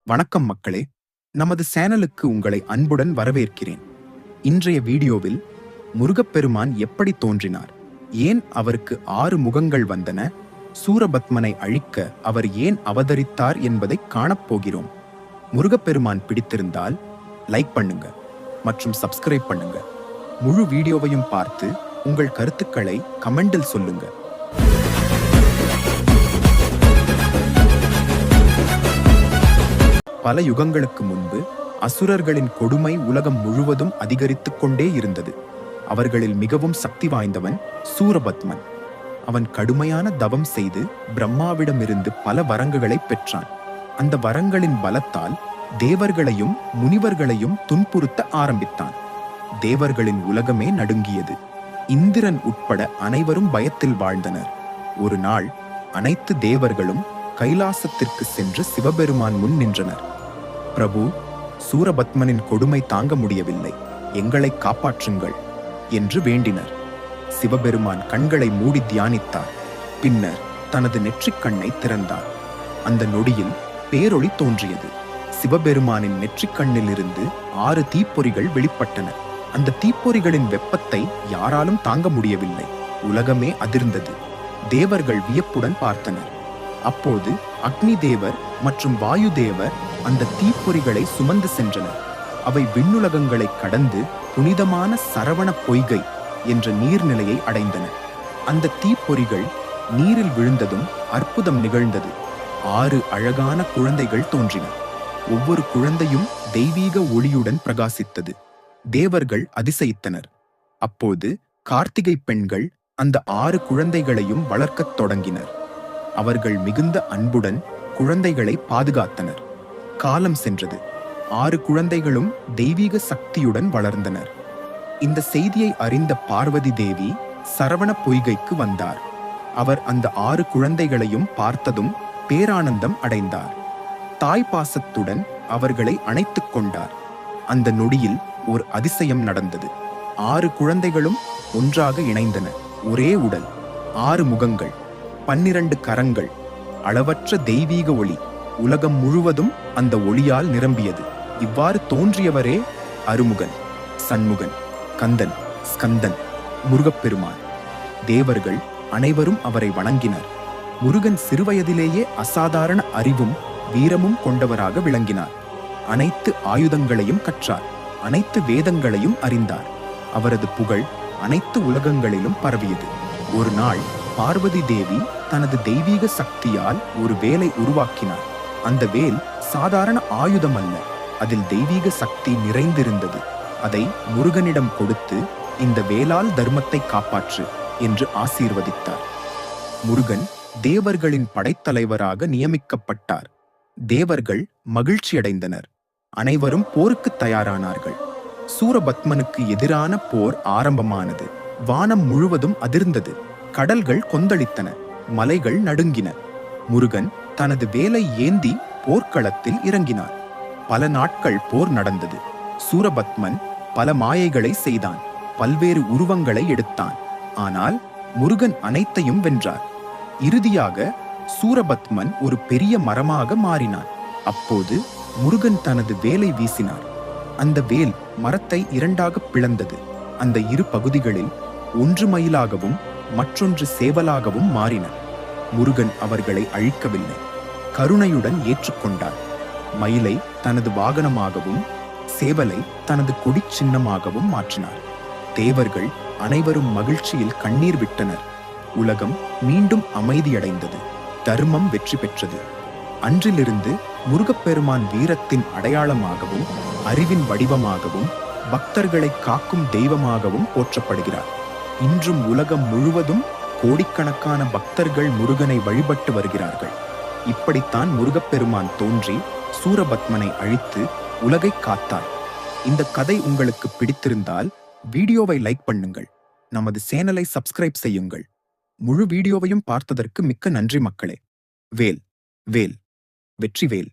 வணக்கம் மக்களே, நமது சேனலுக்கு உங்களை அன்புடன் வரவேற்கிறேன். இன்றைய வீடியோவில் முருகப்பெருமான் எப்படி தோன்றினார், ஏன் அவருக்கு 6 முகங்கள் வந்தன, சூரபத்மனை அழிக்க அவர் ஏன் அவதரித்தார் என்பதை காணப்போகிறோம். முருகப்பெருமான் பிடித்திருந்தால் லைக் பண்ணுங்க மற்றும் சப்ஸ்கிரைப் பண்ணுங்க. முழு வீடியோவையும் பார்த்து உங்கள் கருத்துக்களை கமெண்டில் சொல்லுங்க. பல யுகங்களுக்கு முன்பு அசுரர்களின் கொடுமை உலகம் முழுவதும் அதிகரித்துக் கொண்டே இருந்தது. அவர்களில் மிகவும் சக்தி வாய்ந்தவன் சூரபத்மன். அவன் கடுமையான தவம் செய்து பிரம்மாவிடமிருந்து பல வரங்களை பெற்றான். அந்த வரங்களின் பலத்தால் தேவர்களையும் முனிவர்களையும் துன்புறுத்த ஆரம்பித்தான். தேவர்களின் உலகமே நடுங்கியது. இந்திரன் உட்பட அனைவரும் பயத்தில் வாழ்ந்தனர். ஒரு நாள் அனைத்து தேவர்களும் கைலாசத்திற்கு சென்று சிவபெருமான் முன் நின்றனர். பிரபு, சூரபத்மனின் கொடுமை தாங்க முடியவில்லை, எங்களை காப்பாற்றுங்கள் என்று வேண்டினர். சிவபெருமான் கண்களை மூடி தியானித்தார். பின்னர் தனது நெற்றிக் கண்ணை திறந்தார். அந்த நொடியில் பேரொளி தோன்றியது. சிவபெருமானின் நெற்றிக் கண்ணிலிருந்து 6 தீப்பொறிகள் வெளிப்பட்டன. அந்த தீப்பொறிகளின் வெப்பத்தை யாராலும் தாங்க முடியவில்லை. உலகமே அதிர்ந்தது. தேவர்கள் வியப்புடன் பார்த்தனர். அப்போது அக்னி தேவர் மற்றும் வாயு தேவர் அந்த தீப்பொறிகளை சுமந்து சென்றனர். அவை விண்ணுலகங்களை கடந்து புனிதமான சரவண பொய்கை என்ற நீர்நிலையை அடைந்தன. அந்த தீப்பொறிகள் நீரில் விழுந்ததும் அற்புதம் நிகழ்ந்தது. 6 அழகான குழந்தைகள் தோன்றின. ஒவ்வொரு குழந்தையும் தெய்வீக ஒளியுடன் பிரகாசித்தது. தேவர்கள் அதிசயித்தனர். அப்போது கார்த்திகை பெண்கள் அந்த 6 குழந்தைகளையும் வளர்க்கத் தொடங்கினர். அவர்கள் மிகுந்த அன்புடன் குழந்தைகளை பாதுகாத்தனர். காலம் சென்றது. 6 குழந்தைகளும் தெய்வீக சக்தியுடன் வளர்ந்தனர். இந்த செய்தியை அறிந்த பார்வதி தேவி சரவண பொய்கைக்கு வந்தார். அவர் அந்த 6 குழந்தைகளையும் பார்த்ததும் பேரானந்தம் அடைந்தார். தாய் பாசத்துடன் அவர்களை அணைத்துக் கொண்டார். அந்த நொடியில் ஒரு அதிசயம் நடந்தது. 6 குழந்தைகளும் ஒன்றாக இணைந்தன. ஒரே உடல், 6 முகங்கள், 12 கரங்கள், அளவற்ற தெய்வீக ஒளி. உலகம் முழுவதும் அந்த ஒளியால் நிரம்பியது. இவ்வாறு தோன்றியவரே அருமுகன், சண்முகன், கந்தன், ஸ்கந்தன், முருகப்பெருமான். தேவர்கள் அனைவரும் அவரை வணங்கினர். முருகன் சிறுவயதிலேயே அசாதாரண அறிவும் வீரமும் கொண்டவராக விளங்கினார். அனைத்து ஆயுதங்களையும் கற்றார். அனைத்து வேதங்களையும் அறிந்தார். அவரது புகழ் அனைத்து உலகங்களிலும் பரவியது. ஒரு நாள் பார்வதி தேவி தனது தெய்வீக சக்தியால் ஒரு வேலை உருவாக்கினார். அந்த வேல் சாதாரண ஆயுதம் அல்ல, அதில் தெய்வீக சக்தி நிறைந்திருந்தது. அதை முருகனிடம் கொடுத்து, இந்த வேலால் தர்மத்தை காப்பாற்று என்று ஆசீர்வதித்தார். முருகன் தேவர்களின் படைத்தலைவராக நியமிக்கப்பட்டார். தேவர்கள் மகிழ்ச்சியடைந்தனர். அனைவரும் போருக்கு தயாரானார்கள். சூரபத்மனுக்கு எதிரான போர் ஆரம்பமானது. வானம் முழுவதும் அதிர்ந்தது. கடல்கள் கொந்தளித்தன. மலைகள் நடுங்கின. முருகன் தனது வேலை ஏந்தி போர்க்களத்தில் இறங்கினார். பல நாட்கள் போர் நடந்தது. சூரபத்மன் பல மாயைகளை செய்தான். பல்வேறு உருவங்களை எடுத்தான். ஆனால் முருகன் அனைத்தையும் வென்றார். இறுதியாக சூரபத்மன் ஒரு பெரிய மரமாக மாறினான். அப்போது முருகன் தனது வேலை வீசினார். அந்த வேல் மரத்தை 2ஆக பிளந்தது. அந்த 2 பகுதிகளில் ஒன்று மயிலாகவும் மற்றொன்று சேவலாகவும் மாறின. முருகன் அவர்களை அழிக்கவில்லை, கருணையுடன் ஏற்றுக்கொண்டார். மயிலை தனது வாகனமாகவும் சேவலை தனது கொடி சின்னமாகவும் மாற்றினார். தேவர்கள் அனைவரும் மகிழ்ச்சியில் கண்ணீர் விட்டனர். உலகம் மீண்டும் அமைதியடைந்தது. தர்மம் வெற்றி பெற்றது. அன்றிலிருந்து முருகப்பெருமான் வீரத்தின் அடையாளமாகவும் அறிவின் வடிவமாகவும் பக்தர்களை காக்கும் தெய்வமாகவும் போற்றப்படுகிறார். இன்றும் உலகம் முழுவதும் கோடிக்கணக்கான பக்தர்கள் முருகனை வழிபட்டு வருகிறார்கள். இப்படித்தான் முருகப்பெருமான் தோன்றி சூரபத்மனை அழித்து உலகை காத்தார். இந்த கதை உங்களுக்கு பிடித்திருந்தால் வீடியோவை லைக் பண்ணுங்கள். நமது சேனலை சப்ஸ்கிரைப் செய்யுங்கள். முழு வீடியோவையும் பார்த்ததற்கு மிக்க நன்றி மக்களே. வேல் வேல் வெற்றிவேல்.